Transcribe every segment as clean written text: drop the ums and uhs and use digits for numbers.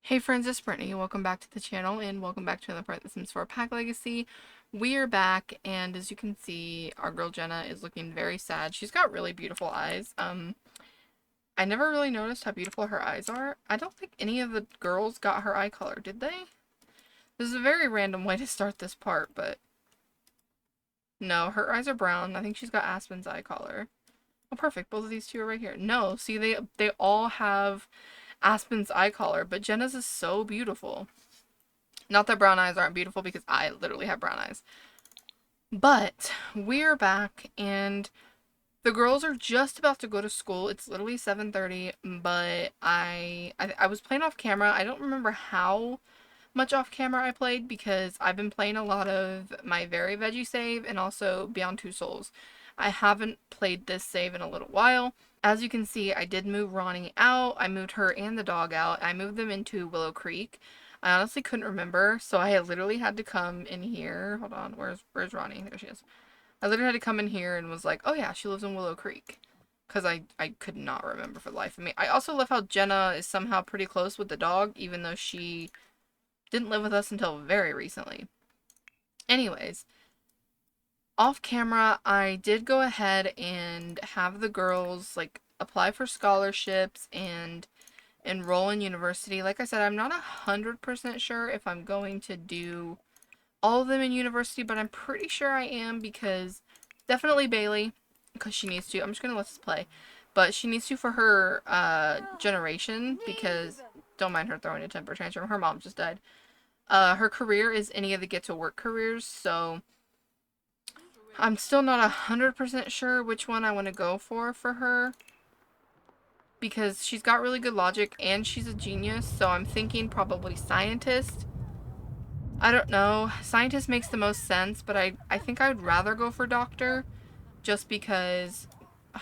Hey friends, it's Brittany. Welcome back to the channel and welcome back to another part of the Sims 4 Pack Legacy. We are back and as you can see, our girl Jenna is looking very sad. She's got really beautiful eyes. I never really noticed how beautiful her eyes are. I don't think any of the girls got her eye color, did they? This is a very random way to start this part, but no, her eyes are brown. I think she's got Aspen's eye color. Oh, perfect. Both of these two are right here. No, see, they all have Aspen's eye color, but Jenna's is so beautiful. Not that brown eyes aren't beautiful because I literally have brown eyes. But we're back and the girls are just about to go to school. It's literally 7:30, but I was playing off camera. I don't remember how much off camera I played because I've been playing a lot of my Very Veggie save and also Beyond Two Souls. I haven't played this save in a little while. As you can see, I did move Ronnie out. I moved her and the dog out. I moved them into Willow Creek. I honestly couldn't remember, so I literally had to come in here. Hold on, where's Ronnie? There she is. I literally had to come in here and was like, oh yeah, she lives in Willow Creek. Because I could not remember for the life of me. I also love how Jenna is somehow pretty close with the dog, even though she didn't live with us until very recently. Anyways, off camera, I did go ahead and have the girls, like, apply for scholarships and enroll in university. Like I said, I'm not 100% sure if I'm going to do all of them in university, but I'm pretty sure I am because definitely Bailey, because she needs to. I'm just going to let this play. But she needs to for her generation because, don't mind her throwing a temper tantrum. Her mom just died. Her career is any of the get to work careers, so I'm still not 100% sure which one I want to go for her. Because she's got really good logic and she's a genius, so I'm thinking probably scientist. I don't know. Scientist makes the most sense, but I think I would rather go for doctor just because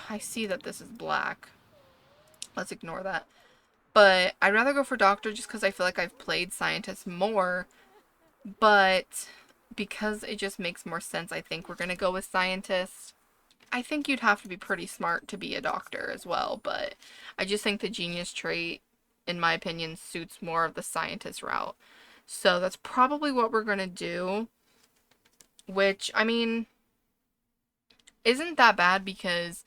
I see that this is black. Let's ignore that. But I'd rather go for doctor just because I feel like I've played scientist more, but because it just makes more sense, I think we're going to go with scientist. I think you'd have to be pretty smart to be a doctor as well, but I just think the genius trait, in my opinion, suits more of the scientist route. So that's probably what we're going to do, which, I mean, isn't that bad because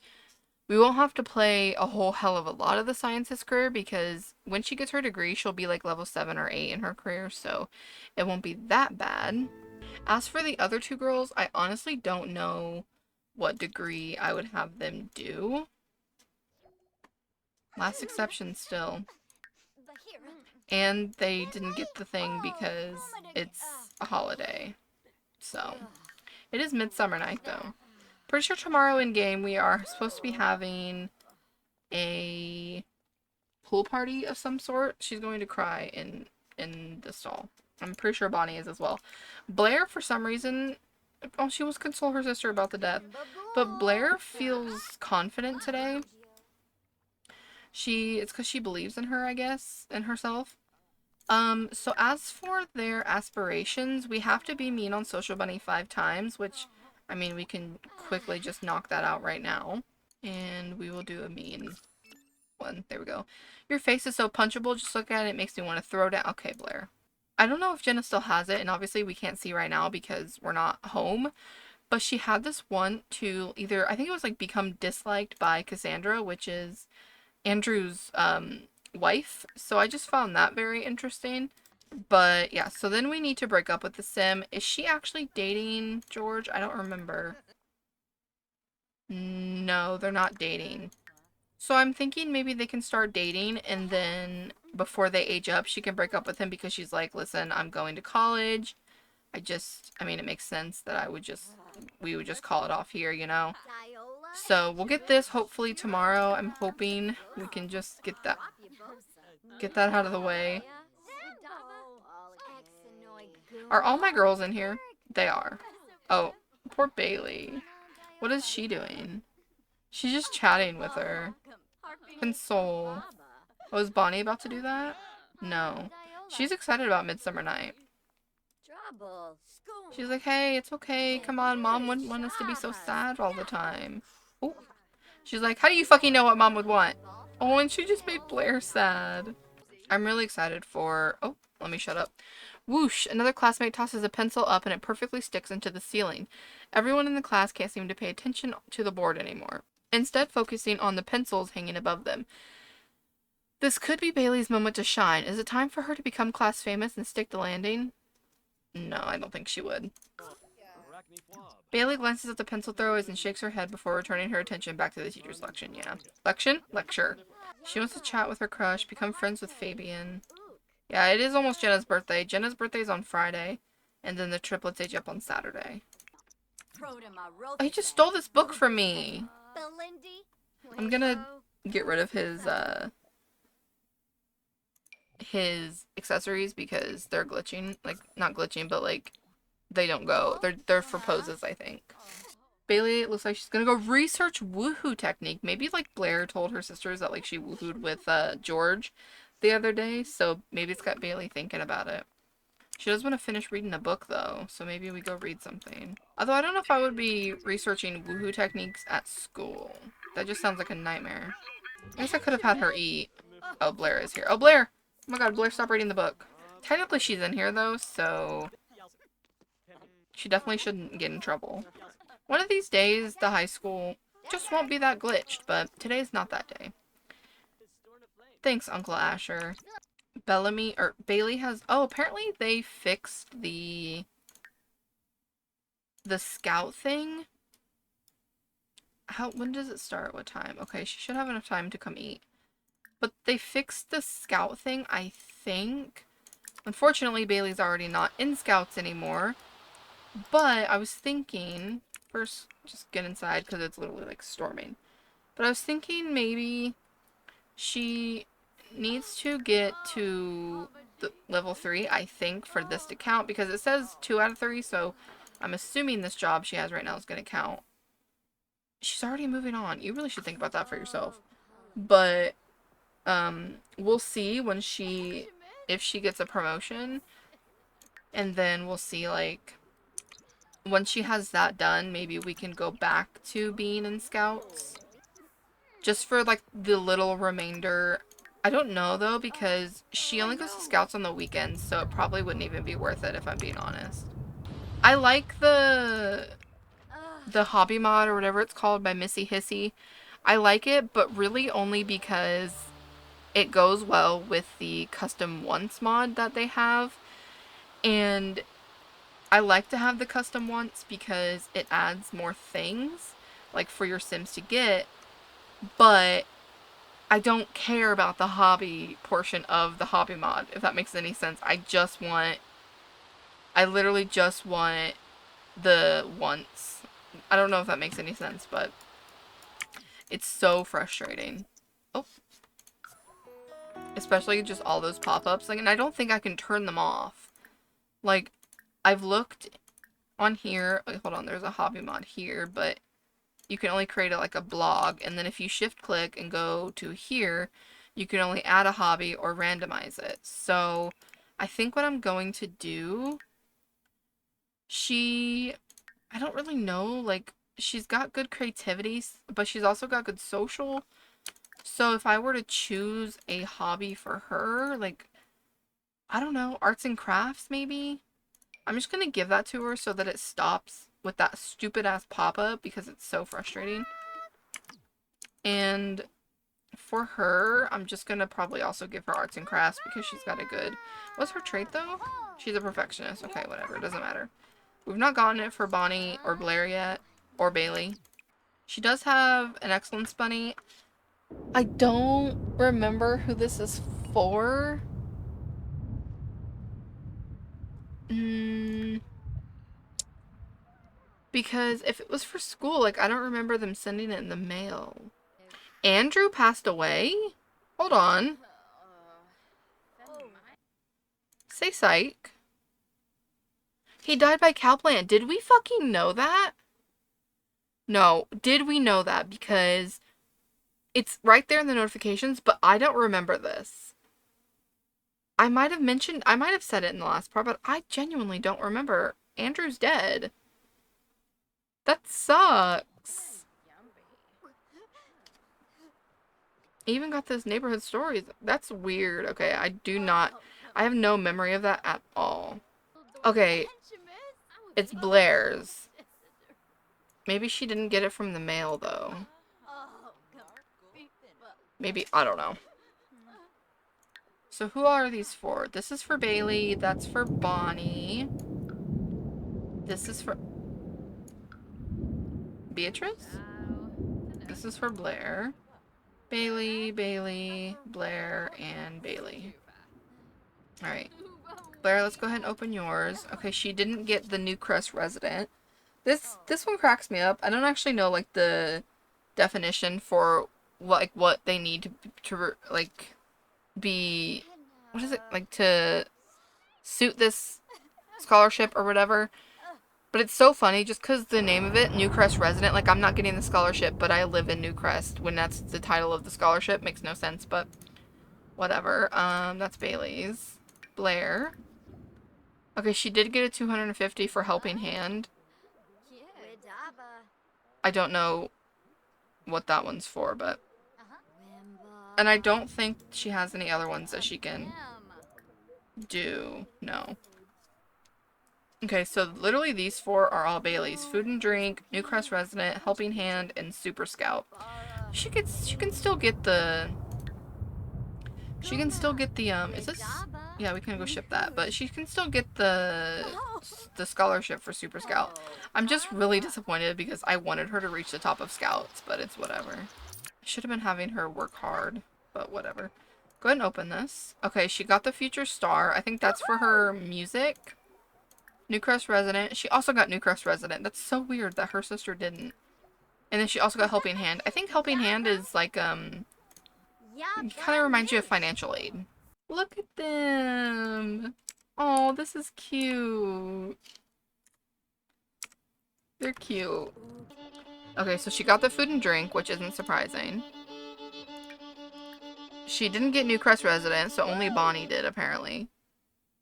we won't have to play a whole hell of a lot of the scientist career because when she gets her degree, she'll be like level 7 or 8 in her career, so it won't be that bad. As for the other two girls, I honestly don't know what degree I would have them do. Last exception still. And they didn't get the thing because it's a holiday. So, it is Midsummer Night though. Pretty sure tomorrow in game we are supposed to be having a pool party of some sort. She's going to cry in the stall. I'm pretty sure Bonnie is as well. Blair, for some reason, oh, she was console her sister about the death. But Blair feels confident today. It's because she believes in her, I guess, in herself. So as for their aspirations, we have to be mean on Social Bunny 5 times, which, I mean, we can quickly just knock that out right now. And we will do a mean one. There we go. Your face is so punchable, just look at it, it makes me want to throw down. Okay, Blair. I don't know if Jenna still has it, and obviously we can't see right now because we're not home. But she had this one to either, I think it was like become disliked by Cassandra, which is Andrew's wife. So I just found that very interesting. But yeah, so then we need to break up with the sim. Is she actually dating George? I don't remember. No, they're not dating. So I'm thinking maybe they can start dating and then before they age up, she can break up with him because she's like, listen, I'm going to college. I mean, it makes sense that we would just call it off here, you know? So we'll get this hopefully tomorrow. I'm hoping we can just get that out of the way. Are all my girls in here? They are. Oh, poor Bailey. What is she doing? She's just chatting with her. Console. Oh, is Bonnie about to do that? No. She's excited about Midsummer Night. She's like, hey, it's okay. Come on, Mom wouldn't want us to be so sad all the time. Oh. She's like, how do you fucking know what Mom would want? Oh, and she just made Blair sad. I'm really excited for... Oh, let me shut up. Whoosh! Another classmate tosses a pencil up and it perfectly sticks into the ceiling. Everyone in the class can't seem to pay attention to the board anymore, instead focusing on the pencils hanging above them. This could be Bailey's moment to shine. Is it time for her to become class famous and stick the landing? No, I don't think she would. Bailey glances at the pencil throwers and shakes her head before returning her attention back to the teacher's lecture. Yeah. Lection? Lecture. She wants to chat with her crush, become friends with Fabian. Yeah, it is almost Jenna's birthday. Jenna's birthday is on Friday, and then the triplets age up on Saturday. Oh, he just stole this book from me. I'm gonna get rid of his accessories because they're glitching. Like, not glitching, but like, they don't go. They're for poses, I think. Bailey looks like she's gonna go research woohoo technique. Maybe like Blair told her sisters that like she woohooed with George the other day, so maybe it's got Bailey thinking about it. She does want to finish reading a book though, so maybe we go read something. Although I don't know if I would be researching woohoo techniques at school. That just sounds like a nightmare. I guess I could have had her eat. Oh, Blair is here. Oh, Blair! Oh my god, Blair, stop reading the book. Technically she's in here though, so she definitely shouldn't get in trouble. One of these days, the high school just won't be that glitched, but today's not that day. Thanks, Uncle Asher. Bailey has... Oh, apparently they fixed the scout thing. When does it start? What time? Okay, she should have enough time to come eat. But they fixed the scout thing, I think. Unfortunately, Bailey's already not in scouts anymore. But I was thinking... First, just get inside because it's literally like storming. But I was thinking maybe she needs to get to the level 3, I think, for this to count. Because it says 2 out of 3, so I'm assuming this job she has right now is going to count. She's already moving on. You really should think about that for yourself. But, we'll see when if she gets a promotion. And then we'll see, like... Once she has that done, maybe we can go back to being in scouts. Just for, like, the little remainder. I don't know, though, because she only goes to scouts on the weekends, so it probably wouldn't even be worth it, if I'm being honest. I like the hobby mod, or whatever it's called, by Missy Hissy. I like it, but really only because it goes well with the custom once mod that they have. And... I like to have the custom once because it adds more things, like for your Sims to get, but I don't care about the hobby portion of the hobby mod, if that makes any sense. I literally just want the once. I don't know if that makes any sense, but it's so frustrating. Oh. Especially just all those pop-ups, like, and I don't think I can turn them off. Like, I've looked on here. Wait, hold on, there's a hobby mod here, but you can only create like a blog, and then if you shift click and go to here, you can only add a hobby or randomize it. So I think what I'm going to do, I don't really know, like, she's got good creativity, but she's also got good social. So if I were to choose a hobby for her, like, I don't know, arts and crafts maybe? I'm just going to give that to her so that it stops with that stupid ass pop-up because it's so frustrating. And for her, I'm just going to probably also give her arts and crafts because she's got a good... What's her trait though? She's a perfectionist. Okay, whatever. It doesn't matter. We've not gotten it for Bonnie or Blair yet. Or Bailey. She does have an excellence bunny. I don't remember who this is for. Because if it was for school, like, I don't remember them sending it in the mail. Andrew passed away? Hold on. Say psych. He died by cowplant. Did we fucking know that? No. Did we know that? Because it's right there in the notifications, but I don't remember this. I might have said it in the last part, but I genuinely don't remember. Andrew's dead. That sucks. even got this neighborhood stories. That's weird. Okay, I have no memory of that at all. Okay, it's Blair's. Maybe she didn't get it from the mail, though. Maybe, I don't know. So who are these for? This is for Bailey. That's for Bonnie. This is for Beatrice? This is for Blair. Bailey, Bailey, Blair, and Bailey. Alright. Blair, let's go ahead and open yours. Okay, she didn't get the New Crest resident. This one cracks me up. I don't actually know, like, the definition for what they need to like be, what is it, like, to suit this scholarship or whatever. But it's so funny just because the name of it, New Crest resident, like, I'm not getting the scholarship, but I live in New Crest when that's the title of the scholarship. Makes no sense, but whatever. That's Bailey's. Blair. Okay, she did get a 250 for helping hand. I don't know what that one's for, but... And I don't think she has any other ones that she can do. No. Okay, so literally these four are all Bailey's. Food and Drink, New Crest Resident, Helping Hand, and Super Scout. She can still get the... She can still get the, is this... Yeah, we can go ship that. But she can still get the scholarship for Super Scout. I'm just really disappointed because I wanted her to reach the top of Scouts, but it's whatever. I should have been having her work hard, but whatever. Go ahead and open this. Okay, she got the Future Star. I think that's for her music. New Crest Resident. She also got New Crest Resident. That's so weird that her sister didn't. And then she also got Helping Hand. I think Helping Hand is like, it kind of reminds you of financial aid. Look at them. Oh, this is cute. They're cute. Okay, so she got the Food and Drink, which isn't surprising. She didn't get New Crest Resident, so only Bonnie did, apparently.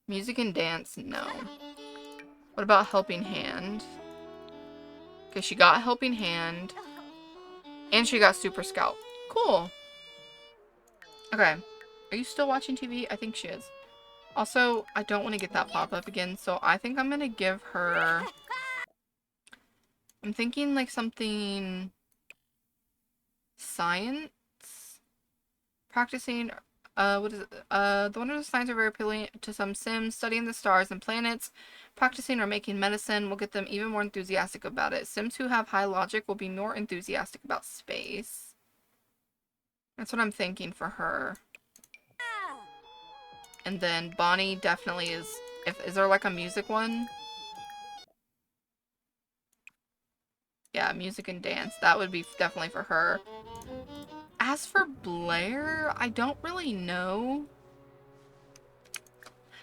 Music and Dance, no. What about Helping Hand? Okay, she got Helping Hand. And she got Super Scout. Cool. Okay. Are you still watching TV? I think she is. Also, I don't want to get that pop-up again, so I think I'm going to give her... I'm thinking like something... Science? Practicing... what is it? The wonders of science are very appealing to some Sims. Studying the stars and planets, practicing or making medicine will get them even more enthusiastic about it. Sims who have high logic will be more enthusiastic about space. That's what I'm thinking for her. And then Bonnie definitely is... Is there like a music one? Yeah, music and dance. That would be definitely for her. As for Blair, I don't really know.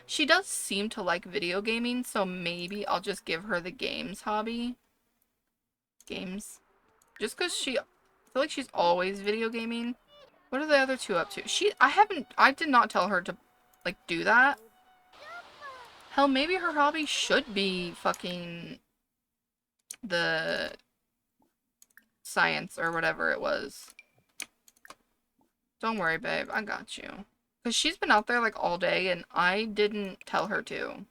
She does seem to like video gaming, so maybe I'll just give her the games hobby. Games. Just because I feel like she's always video gaming. What are the other two up to? I did not tell her to, like, do that. Hell, maybe her hobby should be fucking the science or whatever it was. Don't worry, babe. I got you. Because she's been out there, like, all day, and I didn't tell her to.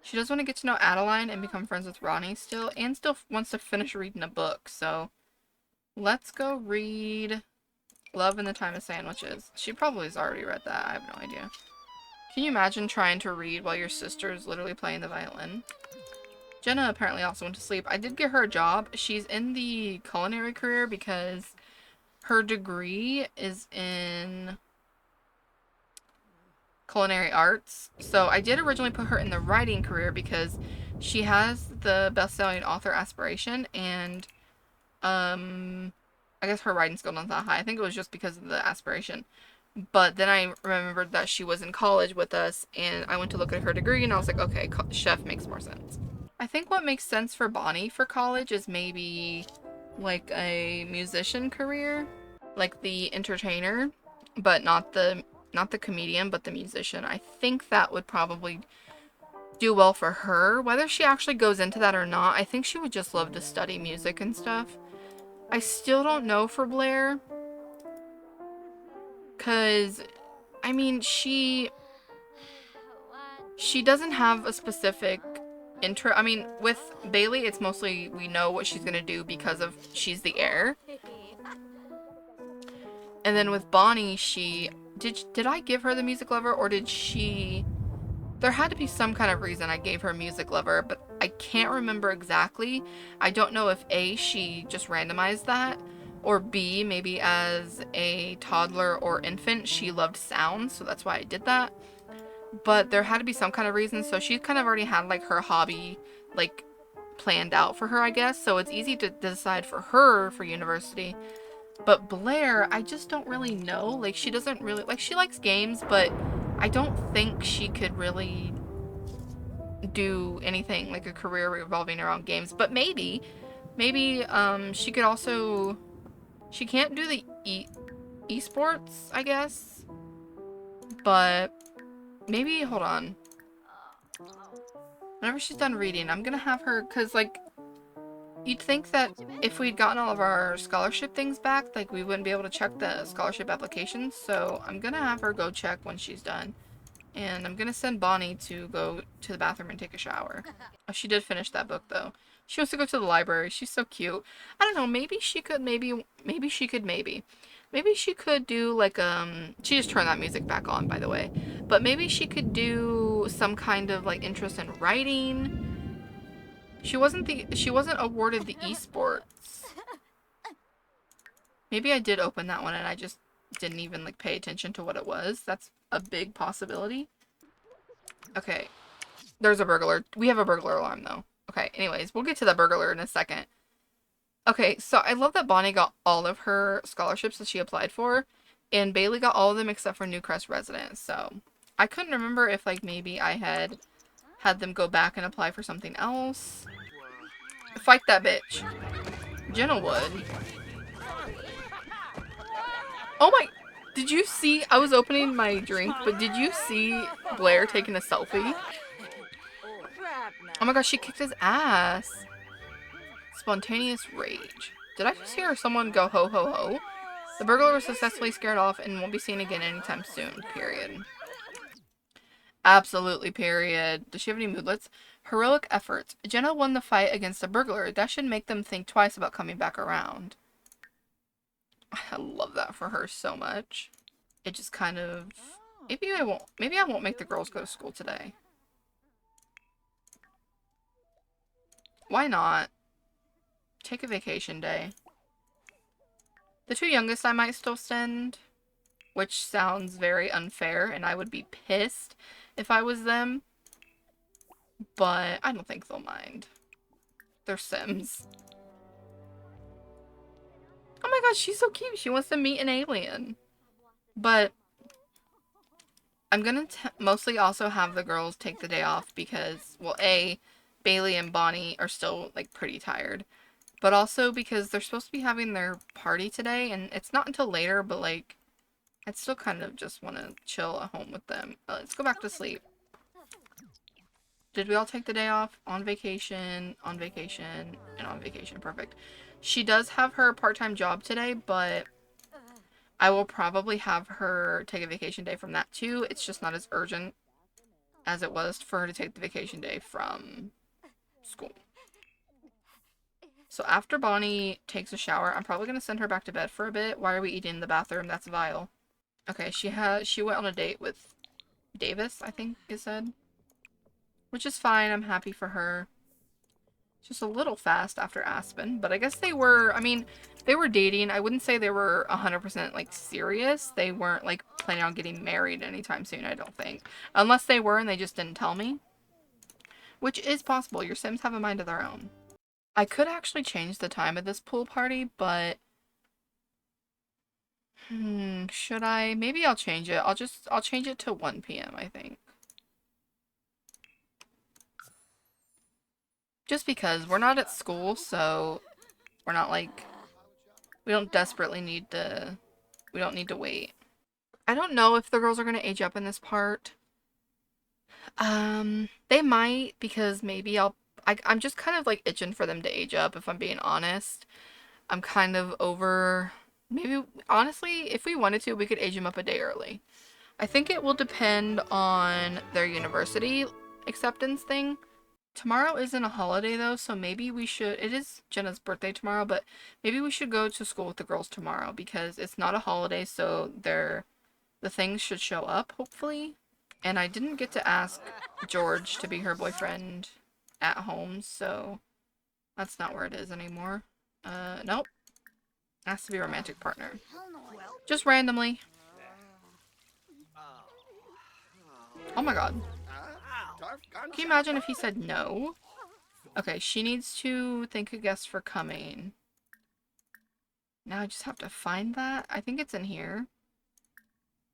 She does want to get to know Adeline and become friends with Ronnie still, and still wants to finish reading a book, so let's go read Love in the Time of Sandwiches. She probably has already read that. I have no idea. Can you imagine trying to read while your sister is literally playing the violin? Jenna apparently also went to sleep. I did get her a job. She's in the culinary career because her degree is in culinary arts. So I did originally put her in the writing career because she has the best-selling author aspiration, and I guess her writing skill not that high. I think it was just because of the aspiration. But then I remembered that she was in college with us, and I went to look at her degree, and I was like, okay, chef makes more sense. I think what makes sense for Bonnie for college is maybe like a musician career, like the entertainer, but not the comedian, but the musician. I think that would probably do well for her. Whether she actually goes into that or not, I think she would just love to study music and stuff. I still don't know for Blair. because, I mean, she doesn't have a specific I mean, with Bailey, it's mostly we know what she's gonna do because of she's the heir. And then with Bonnie, did I give her the music lover, or did she... There had to be some kind of reason I gave her music lover, but I can't remember exactly. I don't know if A, she just randomized that, or B, maybe as a toddler or infant, she loved sound, so that's why I did that. But there had to be some kind of reason, so she kind of already had, like, her hobby, like, planned out for her, I guess, so it's easy to decide for her for university. But Blair, I just don't really know. Like, she doesn't really... Like, she likes games, but I don't think she could really do anything, like, a career revolving around games. But maybe, she could also... She can't do the esports, I guess. But maybe, hold on. Whenever she's done reading, I'm gonna have her, because, like, you'd think that if we'd gotten all of our scholarship things back, like, we wouldn't be able to check the scholarship applications, so I'm gonna have her go check when she's done. And I'm gonna send Bonnie to go to the bathroom and take a shower. Oh, she did finish that book, though. She wants to go to the library. She's so cute. I don't know, maybe she could, maybe she could do, like, she just turned that music back on, by the way. But maybe she could do some kind of, like, interest in writing. She wasn't awarded the esports. Maybe I did open that one and I just didn't even, like, pay attention to what it was. That's a big possibility. Okay. There's a burglar. We have a burglar alarm, though. Okay, anyways, we'll get to the burglar in a second. Okay, so I love that Bonnie got all of her scholarships that she applied for, and Bailey got all of them except for Newcrest residents, so I couldn't remember if, like, maybe I had them go back and apply for something else. Fight that bitch. Jenna would. Oh my... Did you see... I was opening my drink, but did you see Blair taking a selfie? Oh my gosh, she kicked his ass. Spontaneous rage. Did I just hear someone go ho ho ho? The burglar was successfully scared off and won't be seen again anytime soon. Period. Absolutely, period. Does she have any moodlets? Heroic efforts. Jenna won the fight against the burglar. That should make them think twice about coming back around. I love that for her so much. It just kind of... Maybe I won't make the girls go to school today. Why not? Take a vacation day. The two youngest I might still send, which sounds very unfair, and I would be pissed if I was them. But I don't think they'll mind. They're Sims. Oh my gosh, she's so cute. She wants to meet an alien. But I'm gonna mostly also have the girls take the day off because, well, A, Bailey and Bonnie are still, like, pretty tired. But also because they're supposed to be having their party today, and it's not until later, but, like, I'd still kind of just want to chill at home with them. Let's go back to sleep. Did we all take the day off? On vacation, and on vacation. Perfect. She does have her part-time job today, but I will probably have her take a vacation day from that too. It's just not as urgent as it was for her to take the vacation day from school. So after Bonnie takes a shower, I'm probably going to send her back to bed for a bit. Why are we eating in the bathroom? That's vile. Okay, she went on a date with Davis, I think it said. Which is fine, I'm happy for her. Just a little fast after Aspen, but I guess they were, I mean, they were dating. I wouldn't say they were 100% like serious. They weren't like planning on getting married anytime soon, I don't think. Unless they were and they just didn't tell me. Which is possible. Your Sims have a mind of their own. I could actually change the time of this pool party, but should I? Maybe I'll change it. I'll change it to 1 p.m. I think. Just because we're not at school, so we're not like, we don't desperately need to, we don't need to wait. I don't know if the girls are going to age up in this part. They might, because maybe I'm just kind of like itching for them to age up, if I'm being honest. I'm kind of over Maybe, honestly, if we wanted to, we could age him up a day early. I think it will depend on their university acceptance thing. Tomorrow isn't a holiday though, so maybe we should, it is Jenna's birthday tomorrow, but maybe we should go to school with the girls tomorrow because it's not a holiday, so the things should show up, hopefully. And I didn't get to ask George to be her boyfriend at home, so that's not where it is anymore. Nope. Has to be a romantic partner. Just randomly. Oh my god. Can you imagine if he said no? Okay, she needs to thank a guest for coming. Now I just have to find that. I think it's in here.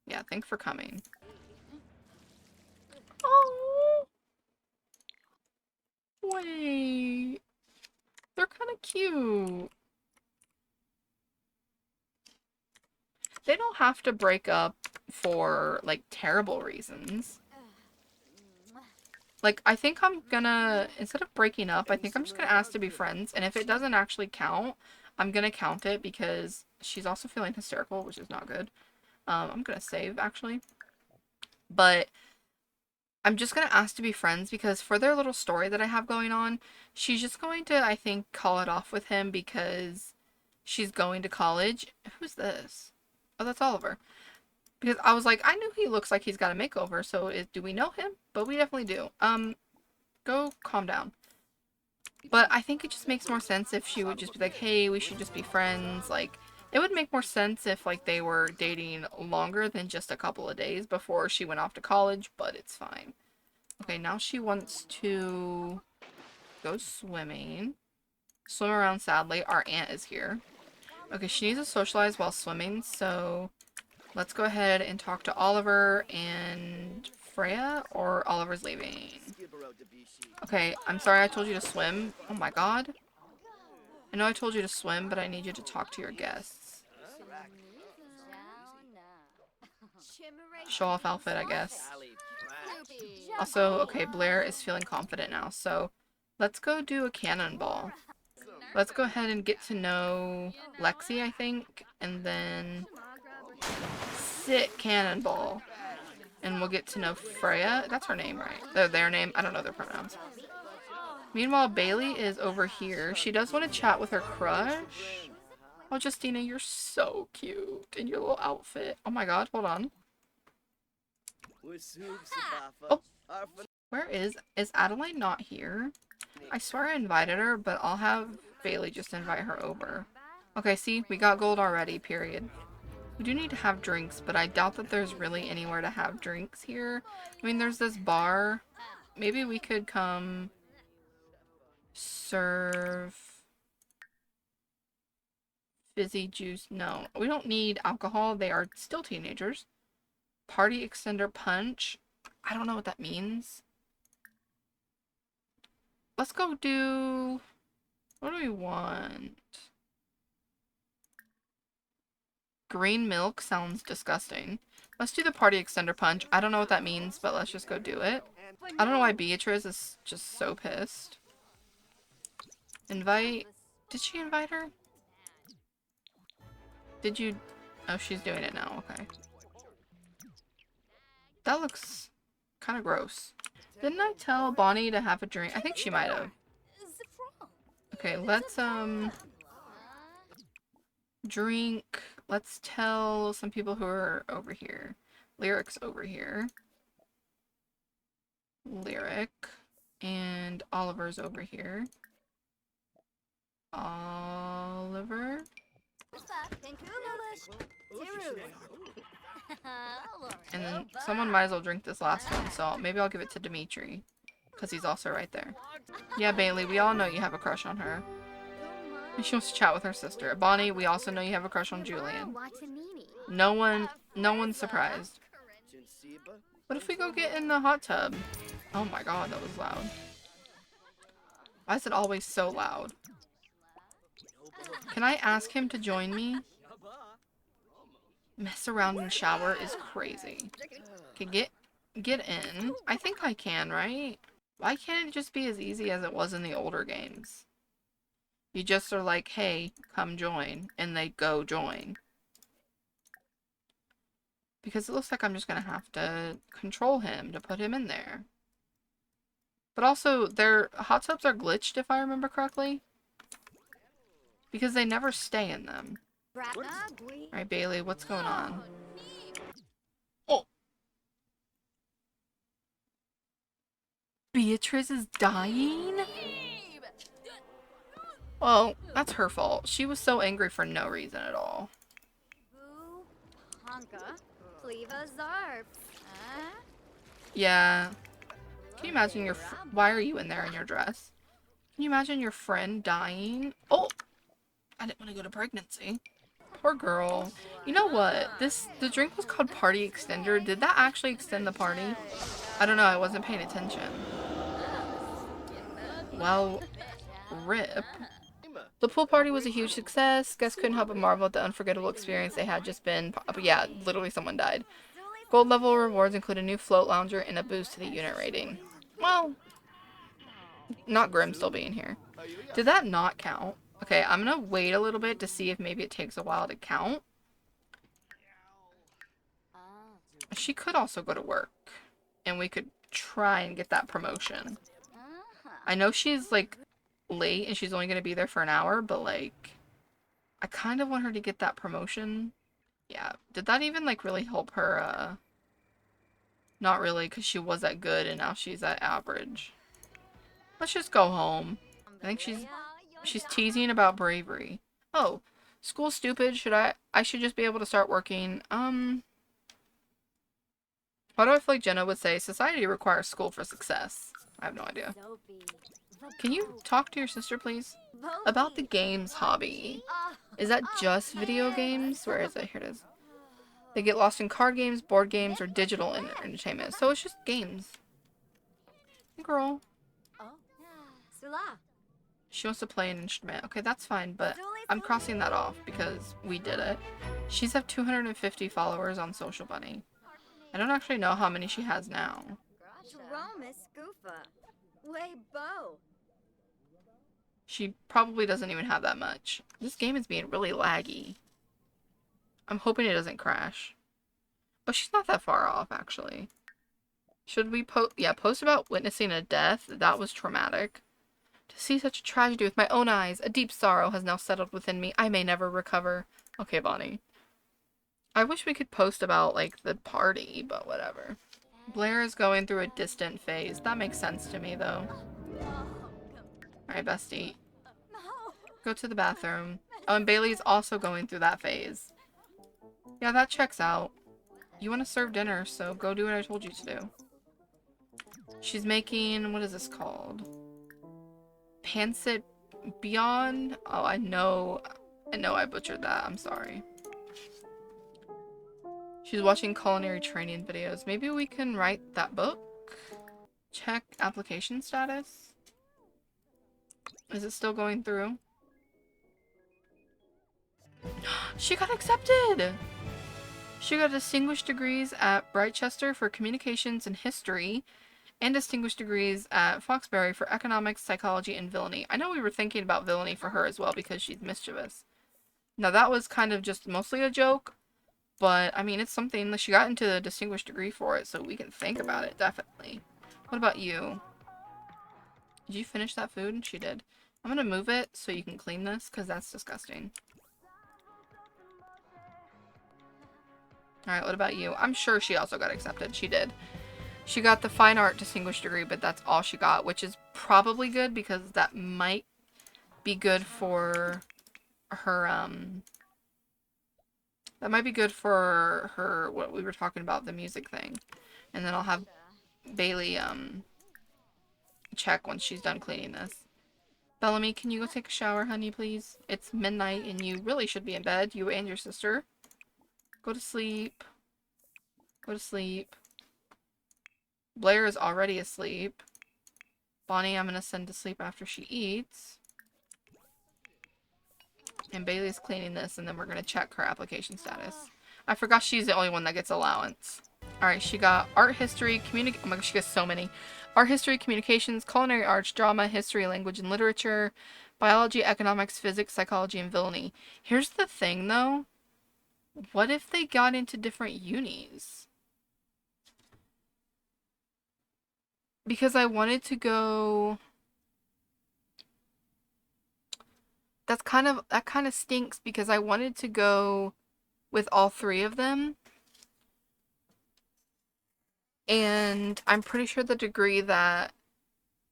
Yeah, thanks for coming. Oh! Wait. They're kind of cute. They don't have to break up for, like, terrible reasons. Like, I think I'm gonna, instead of breaking up, I think I'm just gonna ask to be friends. And if it doesn't actually count, I'm gonna count it because she's also feeling hysterical, which is not good. I'm gonna save, actually. But I'm just gonna ask to be friends because for their little story that I have going on, she's just going to, I think, call it off with him because she's going to college. Who's this? Oh, that's Oliver. Because I was like, I knew he looks like he's got a makeover, so do we know him? But we definitely do. Go calm down. But I think it just makes more sense if she would just be like, hey, we should just be friends. Like, it would make more sense if, like, they were dating longer than just a couple of days before she went off to college, but it's fine. Okay, now she wants to go swimming. Swim around, sadly. Our aunt is here. Okay, she needs to socialize while swimming, so let's go ahead and talk to Oliver and Freya, or Oliver's leaving. Okay, I'm sorry I told you to swim. Oh my god. I know I told you to swim, but I need you to talk to your guests. Show off outfit, I guess. Also, okay, Blair is feeling confident now, so let's go do a cannonball. Let's go ahead and get to know Lexi, I think, and then sit cannonball. And we'll get to know Freya. That's her name, right? Their name. I don't know their pronouns. Meanwhile, Bailey is over here. She does want to chat with her crush. Oh, Justina, you're so cute in your little outfit. Oh my god, hold on. Oh, where is Adelaide not here? I swear I invited her, but I'll have Bailey just invite her over. Okay, see, we got gold already, period. We do need to have drinks, but I doubt that there's really anywhere to have drinks here. I mean, there's this bar. Maybe we could come serve fizzy juice. No, we don't need alcohol. They are still teenagers. Party extender punch. I don't know what that means. Let's go do... What do we want? Green milk sounds disgusting. Let's do the party extender punch. I don't know what that means, but let's just go do it. I don't know why Beatrice is just so pissed. Invite... Did she invite her? Did you... Oh, she's doing it now. Okay. That looks kind of gross. Didn't I tell Bonnie to have a drink? I think she might have. Okay, let's, drink. Let's tell some people who are over here. Lyric's over here. Lyric. And Oliver's over here. Oliver. And then someone might as well drink this last one, so maybe I'll give it to Dimitri. Because he's also right there. Yeah, Bailey, we all know you have a crush on her. And she wants to chat with her sister. Bonnie, we also know you have a crush on Julian. No one's surprised. What if we go get in the hot tub? Oh my god, that was loud. Why is it always so loud? Can I ask him to join me? Mess around and shower is crazy. Okay, get in. I think I can, right? Why can't it just be as easy as it was in the older games? You just are like, hey, come join, and they go join. Because it looks like I'm just gonna have to control him to put him in there. But also, their hot tubs are glitched, if I remember correctly. Because they never stay in them. Alright, Bailey, what's going on? Oh! Beatrice is dying? Well, that's her fault. She was so angry for no reason at all. Yeah. Can you imagine your why are you in there in your dress? Can you imagine your friend dying? Oh! I didn't want to go to pregnancy. Poor girl. You know what? The drink was called Party Extender. Did that actually extend the party? I don't know. I wasn't paying attention. Well, rip. The pool party was a huge success. Guests couldn't help but marvel at the unforgettable experience they had just been. But yeah, literally someone died. Gold level rewards include a new float lounger and a boost to the unit rating. Well, not Grim still being here. Did that not count? Okay, I'm gonna wait a little bit to see if maybe it takes a while to count. She could also go to work. And we could try and get that promotion. I know she's, like, late and she's only gonna be there for an hour, but, like, I kind of want her to get that promotion. Yeah. Did that even, like, really help her, Not really, because she was at good and now she's at average. Let's just go home. I think she's teasing about bravery. Oh, school's stupid. I should just be able to start working. Why do I feel like Jenna would say society requires school for success? I have no idea. Can you talk to your sister, please? About the games hobby. Is that just video games? Where is it? Here it is. They get lost in card games, board games, or digital entertainment. So it's just games. Girl. She wants to play an instrument. Okay, that's fine, but I'm crossing that off because we did it. She's have 250 followers on Social Bunny. I don't actually know how many she has now. She probably doesn't even have that much. This game is being really laggy. I'm hoping it doesn't crash. Oh, she's not that far off, actually. Should we post? Yeah, post about witnessing a death. That was traumatic. To see such a tragedy with my own eyes, a deep sorrow has now settled within me. I may never recover. Okay, Bonnie. I wish we could post about, like, the party, but whatever. Blair is going through a distant phase. That makes sense to me, though. Alright, bestie. Go to the bathroom. Oh, and Bailey's also going through that phase. Yeah, that checks out. You want to serve dinner, so go do what I told you to do. She's making... what is this called? Pancit Beyond? Oh, I know I butchered that. I'm sorry. She's watching culinary training videos. Maybe we can write that book? Check application status. Is it still going through? She got accepted! She got distinguished degrees at Brightchester for communications and history, and distinguished degrees at Foxbury for economics, psychology, and villainy. I know we were thinking about villainy for her as well because she's mischievous. Now that was kind of just mostly a joke, but I mean it's something that she got into a distinguished degree for it, so we can think about it, definitely. What about you? Did you finish that food? She did. I'm gonna move it so you can clean this, because that's disgusting. Alright, what about you? I'm sure she also got accepted. She did. She got the fine art distinguished degree, but that's all she got, which is probably good because that might be good for her, that might be good for her, what we were talking about, the music thing. And then I'll have Bailey, check once she's done cleaning this. Bellamy, can you go take a shower, honey, please? It's midnight and you really should be in bed, you and your sister. Go to sleep. Go to sleep. Blair is already asleep. Bonnie, I'm gonna send to sleep after she eats. And Bailey's cleaning this, and then we're gonna check her application status. I forgot she's the only one that gets allowance. Alright, she got art history, oh my gosh, she gets so many. Art history, communications, culinary arts, drama, history, language, and literature, Biology, economics, physics, psychology, and villainy. Here's the thing though. What if they got into different unis? Because I wanted to go. That kind of stinks because I wanted to go with all three of them. And I'm pretty sure the degree that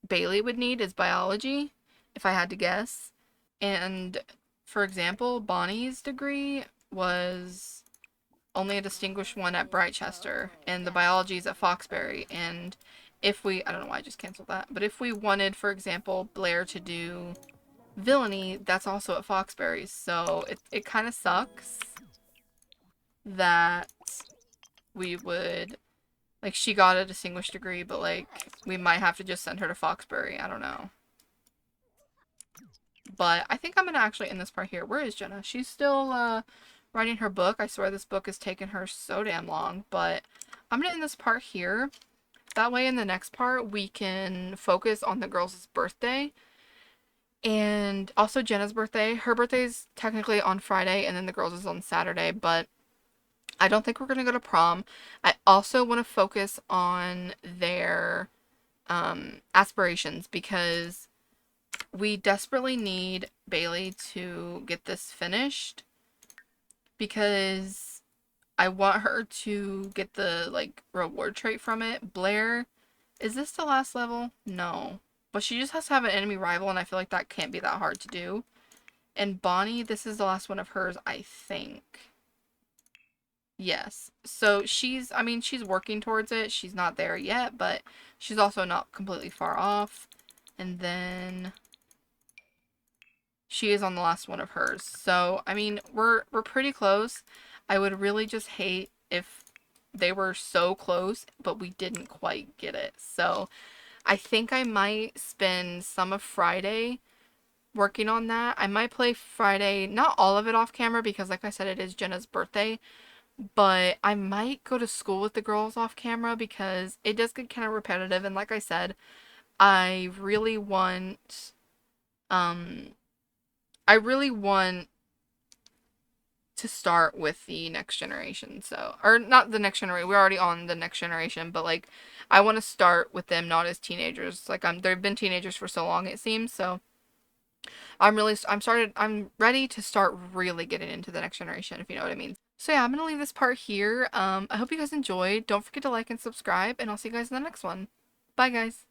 Bailey would need is biology, if I had to guess. And for example, Bonnie's degree was only a distinguished one at Brightchester, and the biology is at Foxbury. And if we, I don't know why I just canceled that, but if we wanted, for example, Blair to do villainy, that's also at Foxbury. So it kind of sucks that we would, like, she got a distinguished degree, but, like, we might have to just send her to Foxbury. I don't know. But I think I'm going to actually end this part here. Where is Jenna? She's still writing her book. I swear this book has taken her so damn long. But I'm going to end this part here. That way in the next part we can focus on the girls' birthday. And also Jenna's birthday. Her birthday's technically on Friday and then the girls' is on Saturday. But I don't think we're going to go to prom. I also want to focus on their aspirations because we desperately need Bailey to get this finished because I want her to get the, like, reward trait from it. Blair, is this the last level? No. But she just has to have an enemy rival, and I feel like that can't be that hard to do. And Bonnie, this is the last one of hers, I think. Yes. So she's, I mean, she's working towards it. She's not there yet, but she's also not completely far off. And then she is on the last one of hers. So, I mean, we're pretty close. I would really just hate if they were so close, but we didn't quite get it. So, I think I might spend some of Friday working on that. I might play Friday, not all of it off camera because, like I said, it is Jenna's birthday. But I might go to school with the girls off camera because it does get kind of repetitive. And like I said, I really want, um, I really want to start with the next generation. So, or not the next generation. We're already on the next generation, but like, I want to start with them not as teenagers. Like they've been teenagers for so long, it seems. So I'm ready to start really getting into the next generation, if you know what I mean. So yeah, I'm gonna leave this part here. I hope you guys enjoyed. Don't forget to like and subscribe, and I'll see you guys in the next one. Bye, guys.